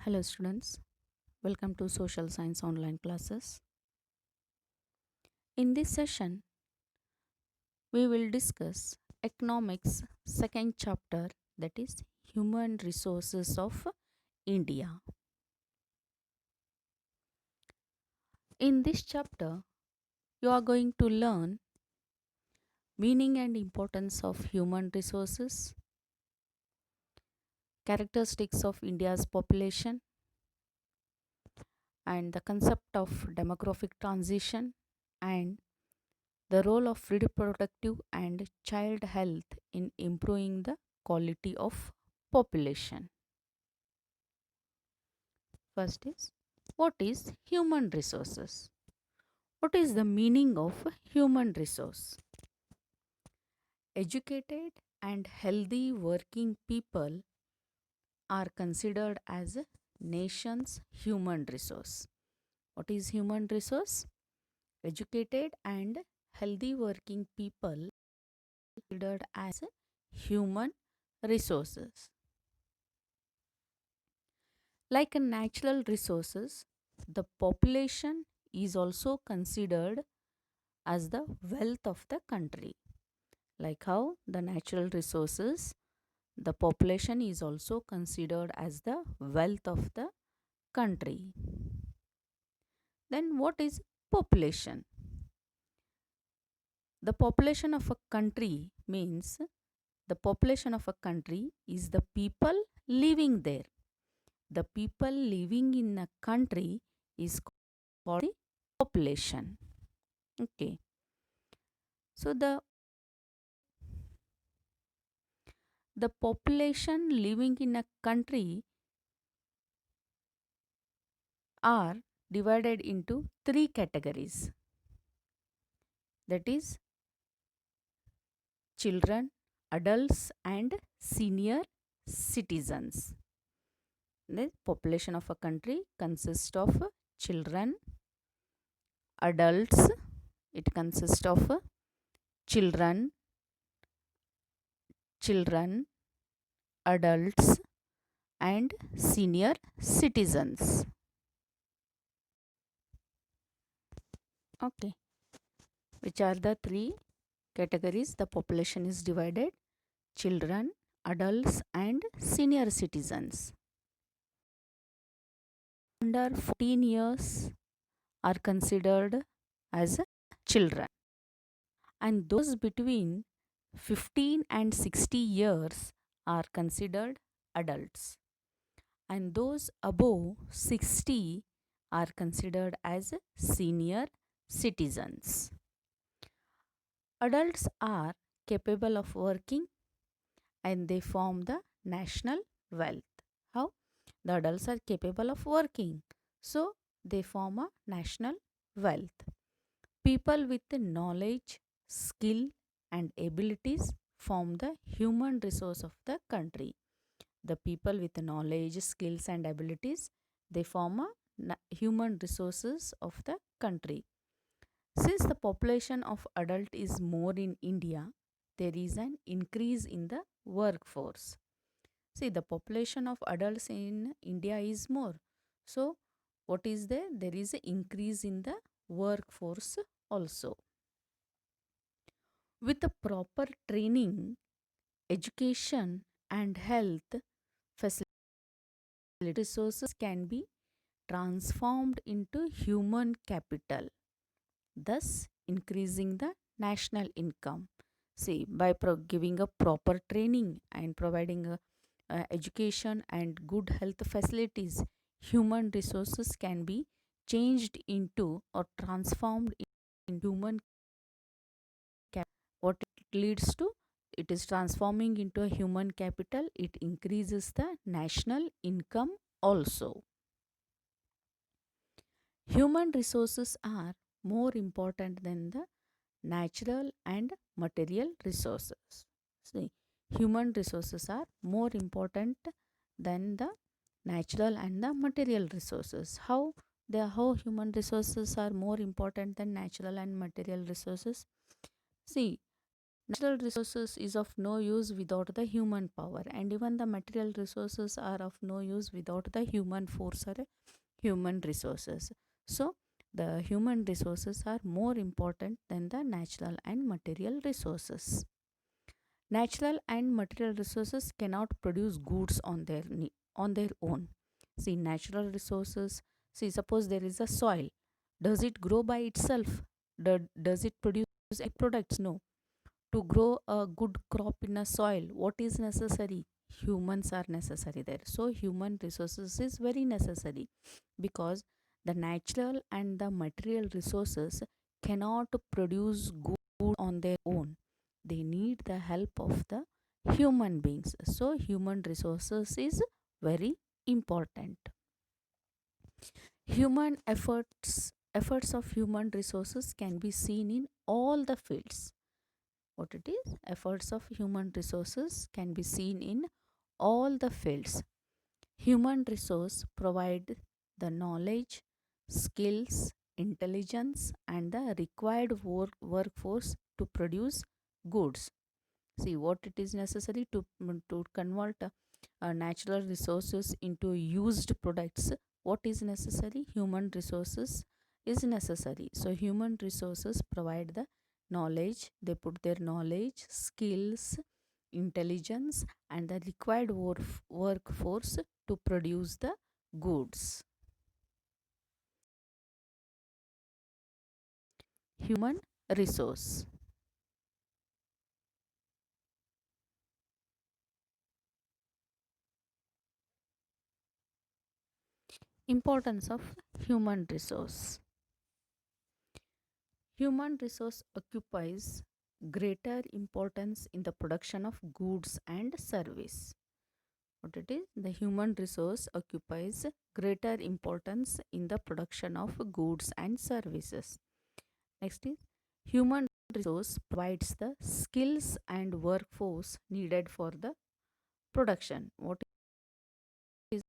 Hello students, welcome to Social Science online classes. In this session, we will discuss economics second chapter, that is human resources of India. In this chapter, you are going to learn meaning and importance of human resources, characteristics of India's population, and the concept of demographic transition and the role of reproductive and child health in improving the quality of population. First is, what is human resources? What is the meaning of human resource? Educated and healthy working people are considered as a nation's human resource. What is human resource? Educated and healthy working people considered as human resources. Like a natural resources, the population is also considered as the wealth of the country. Like how the natural resources, the population is also considered as the wealth of the country. Then what is population? The population of a country means the population of a country is the people living there. The people living in a country is called the population. Okay. So the population living in a country are divided into three categories. That is children, adults and senior citizens. The population of a country consists of children, adults, it consists of children, children, adults and senior citizens. Okay. Which are the three categories the population is divided? Children, adults and senior citizens. Under 14 years are considered as children, and those between 15 and 60 years are considered adults, and those above 60 are considered as senior citizens. Adults are capable of working and they form the national wealth. How? The adults are capable of working, so they form a national wealth. People with knowledge, skill, and abilities form the human resource of the country. The people with knowledge, skills, and abilities, they form a human resources of the country. Since the population of adult is more in India, there is an increase in the workforce. See, the population of adults in India is more. So, what is there? There is an increase in the workforce also. With the proper training, education, and health facility, resources can be transformed into human capital, thus increasing the national income. See, by giving a proper training and providing education and good health facilities, human resources can be changed into or transformed into human capital. What it leads to? It is transforming into a human capital. It increases the national income also. Human resources are more important than the natural and material resources. See, human resources are more important than the natural and the material resources. How human resources are more important than natural and material resources? See, Natural resources is of no use without the human power, and even the material resources are of no use without the human force or human resources. So the human resources are more important than the natural and material resources. Natural and material resources cannot produce goods on their own. See, natural resources, see, suppose there is a soil. Does it grow by itself? Does it produce any products? No. To grow a good crop in a soil, what is necessary? Humans are necessary there. So human resources is very necessary, because the natural and the material resources cannot produce good on their own. They need the help of the human beings. So human resources is very important. Human efforts of human resources can be seen in all the fields. What it is? Efforts of human resources can be seen in all the fields. Human resource provide the knowledge, skills, intelligence, and the required workforce to produce goods. See, what it is necessary to convert natural resources into used products. What is necessary? Human resources is necessary. So human resources provide the knowledge. They put their knowledge, skills, intelligence, and the required workforce to produce the goods. Human resource. Importance of human resource. Human resource occupies greater importance in the production of goods and service. What it is? The human resource occupies greater importance in the production of goods and services. Next is, human resource provides the skills and workforce needed for the production. What is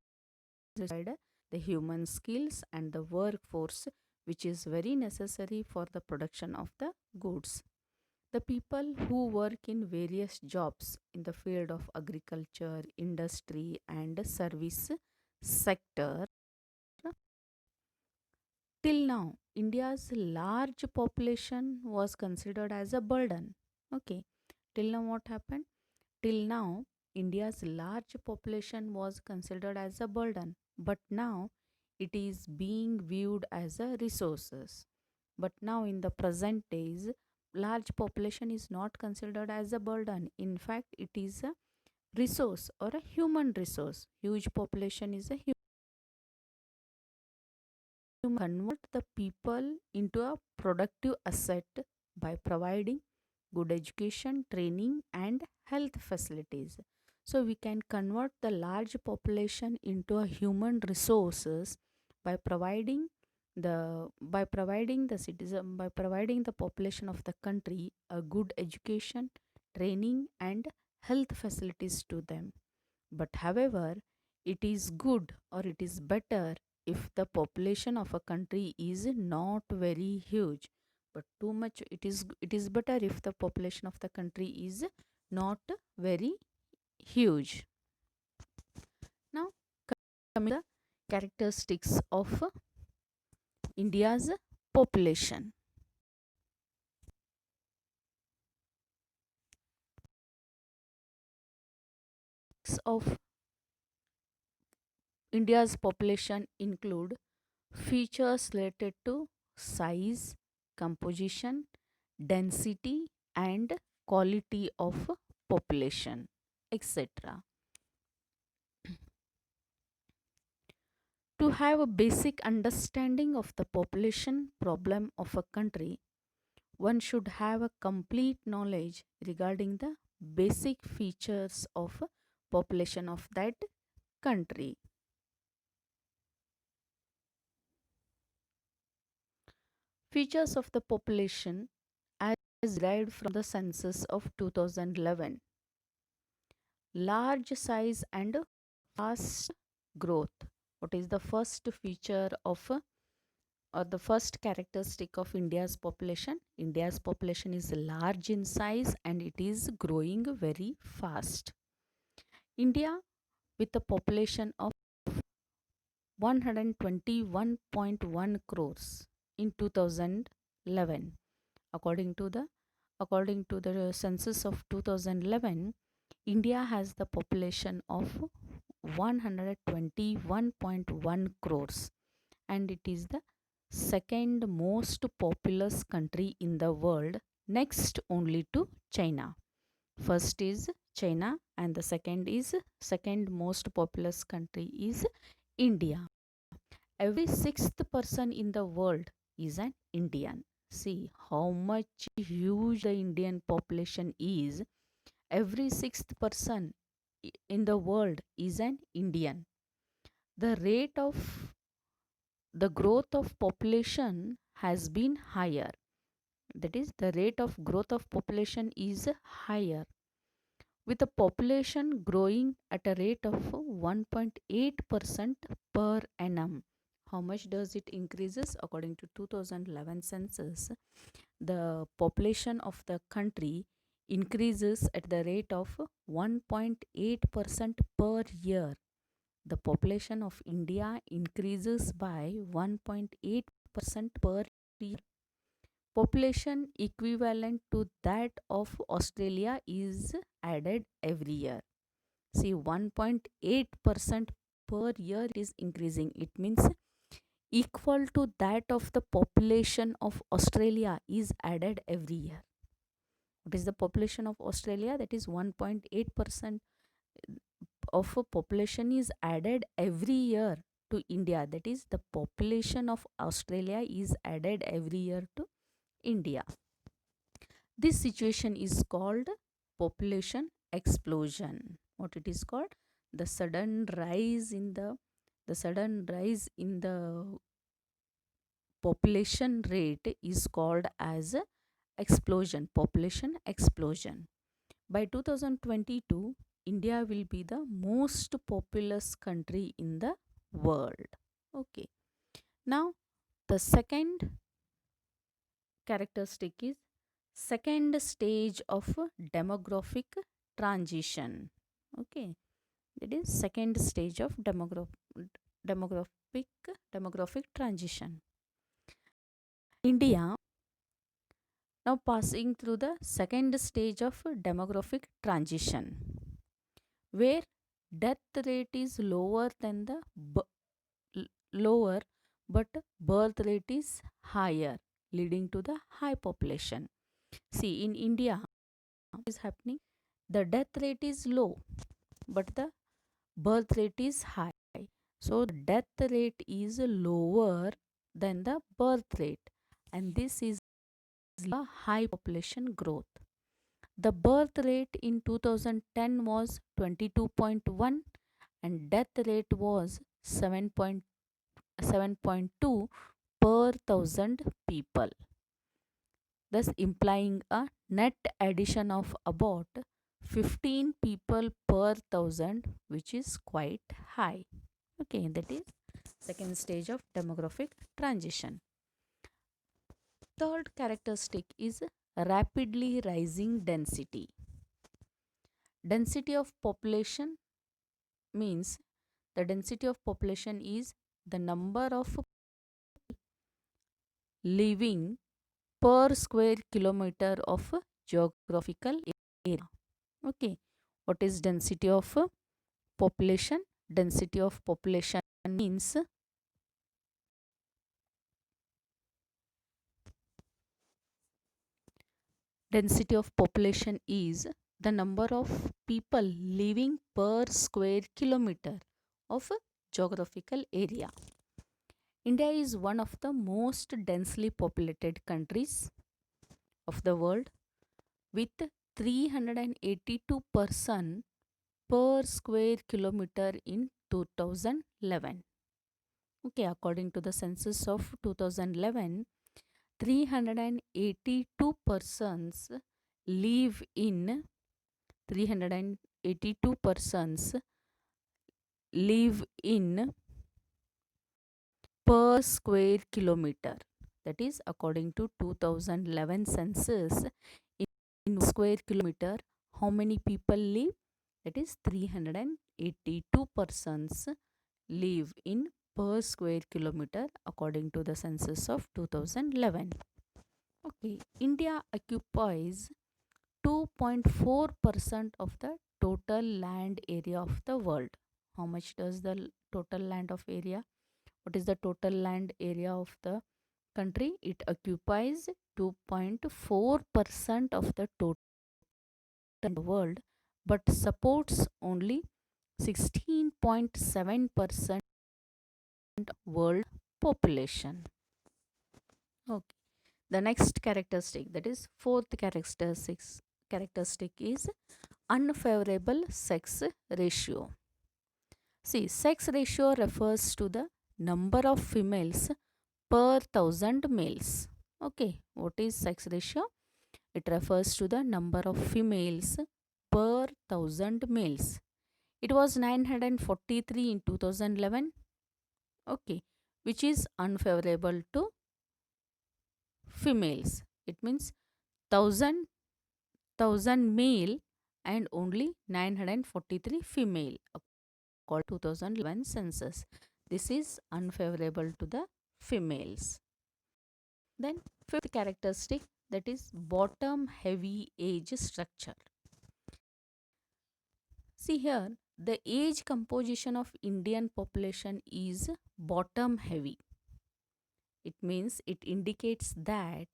required? The human skills and the workforce, which is very necessary for the production of the goods. The people who work in various jobs in the field of agriculture, industry, and service sector. Till now, India's large population was considered as a burden. Okay. Till now, what happened? Till now, India's large population was considered as a burden, but now it is being viewed as a resources. But now in the present days, large population is not considered as a burden. In fact, it is a resource or a human resource. Huge population is a convert the people into a productive asset by providing good education, training, and health facilities. So we can convert the large population into a human resources by providing the population of the country a good education, training, and health facilities to them. But however, it is good or it is better if the population of a country is not very huge. But too much, it is better if the population of the country is not very huge. Now coming to the characteristics of India's population. Of India's population include features related to size, composition, density, and quality of population, etc. To have a basic understanding of the population problem of a country, one should have a complete knowledge regarding the basic features of population of that country. Features of the population as derived from the census of 2011: large size and fast growth. What is the first feature of The first characteristic of India's population. India's population is large in size and it is growing very fast. India, with a population of 121.1 crores in 2011, according to the census of 2011, India has the population of 121.1 crores and it is the second most populous country in the world, next only to China. First is China and the second most populous country is India. Every sixth person in the world is an Indian. See how much huge the Indian population is. Every sixth person in the world is an Indian. The rate of the growth of population has been higher. That is, the rate of growth of population is higher. With the population growing at a rate of 1.8% per annum. How much does it increases? According to 2011 census, the population of the country increases at the rate of 1.8% per year. The population of India increases by 1.8% per year. Population equivalent to that of Australia is added every year. See, 1.8% per year is increasing. It means equal to that of the population of Australia is added every year. What is the population of Australia? That is 1.8% of a population is added every year to India. That is, the population of Australia is added every year to India. This situation is called population explosion. What it is called? The sudden rise in the population rate is called as explosion, population explosion. By 2022, India will be the most populous country in the world. Okay. Now, the second characteristic is second stage of demographic transition. Okay. That is second stage of demographic demographic transition. India now passing through the second stage of demographic transition, where death rate is lower than the lower but birth rate is higher, leading to the high population. See, in India, what is happening? The death rate is low, but the birth rate is high. So, the death rate is lower than the birth rate, and this is a high population growth. The birth rate in 2010 was 22.1 and death rate was 7.2 per thousand people, thus implying a net addition of about 15 people per thousand, which is quite high. Okay, that is second stage of demographic transition. Third characteristic is rapidly rising density. Density of population means the density of population is the number of living per square kilometer of geographical area. Okay, what is density of population? Density of population means density of population is the number of people living per square kilometer of geographical area. India is one of the most densely populated countries of the world with 382 person per square kilometer in 2011. Okay, according to the census of 2011, 382 persons live in 382 persons live in per square kilometer. That is according to 2011 census. In square kilometer, how many people live? That is 382 persons live in per square kilometer according to the census of 2011. Okay, India occupies 2.4% of the total land area of the world. How much does the total land of area? What is the total land area of the country? It occupies 2.4% of the total in the world, but supports only 16.7% world population. Okay. The next characteristic, that is fourth characteristic is unfavorable sex ratio. See, sex ratio refers to the number of females per thousand males. Okay, what is sex ratio? It refers to the number of females per thousand males. It was 943 in 2011. Okay, which is unfavorable to females. It means 1000 male and only 943 female according to 2011 census. This is unfavorable to the females. Then fifth characteristic, that is bottom heavy age structure. See here, the age composition of Indian population is bottom heavy. It means it indicates that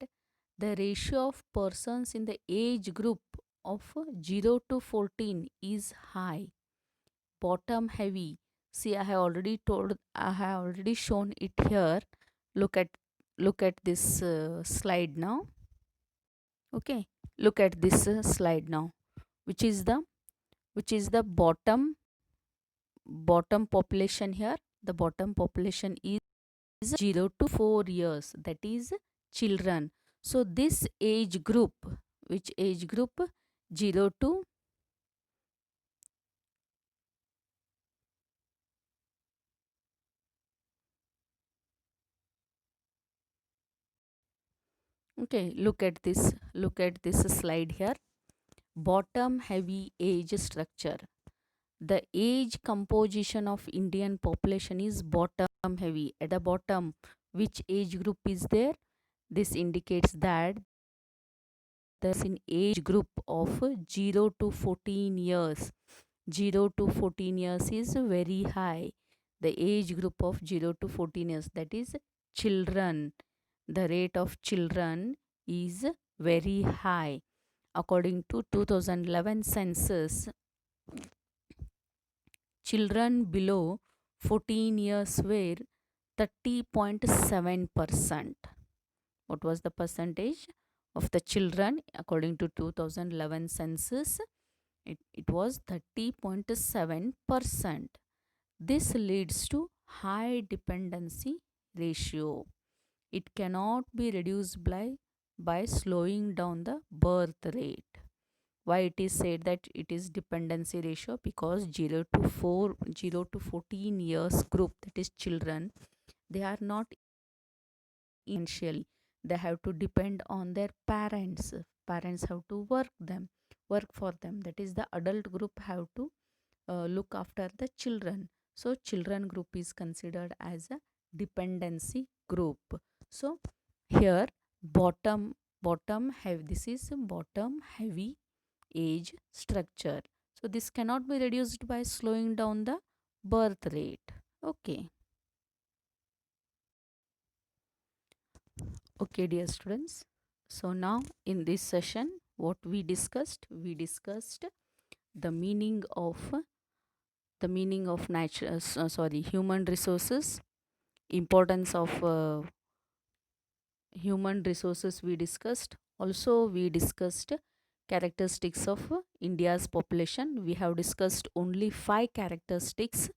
the ratio of persons in the age group of 0 to 14 is high, bottom heavy. See, I have already shown it here. Look at this slide now. Okay, look at this slide now. Which is the bottom population here? The bottom population is 0 to 4 years, that is children. So this age group, which age group? 0 to okay, look at this slide here. Bottom heavy age structure. The age composition of Indian population is bottom heavy. At the bottom, which age group is there? This indicates that there's an age group of 0 to 14 years. 0 to 14 years is very high. The age group of 0 to 14 years, that is children. The rate of children is very high. According to 2011 census, children below 14 years were 30.7%. What was the percentage of the children according to 2011 census? It was 30.7%. This leads to high dependency ratio. It cannot be reduced by slowing down the birth rate. Why it is said that it is dependency ratio? Because 0 to 14 years group, that is children, they are not essentially, they have to depend on their parents. Parents have to work for them. That is, the adult group have to look after the children. So children group is considered as a dependency group. So here bottom have this is bottom heavy age structure. So this cannot be reduced by slowing down the birth rate. Okay. Okay, dear students. So now in this session, what we discussed the meaning of human resources, importance of human resources we discussed. Also we discussed characteristics of India's population. We have discussed only 5 characteristics,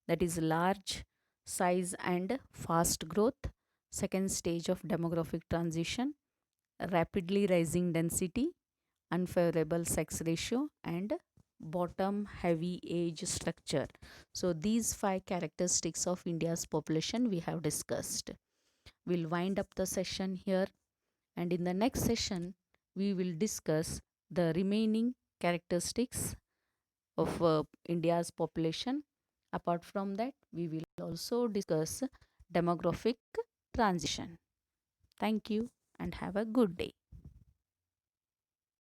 that is large size and fast growth, second stage of demographic transition, rapidly rising density, unfavorable sex ratio, and bottom heavy age structure. So these five characteristics of India's population we have discussed. We'll wind up the session here, and in the next session we will discuss the remaining characteristics of India's population. Apart from that, we will also discuss demographic transition. Thank you and have a good day.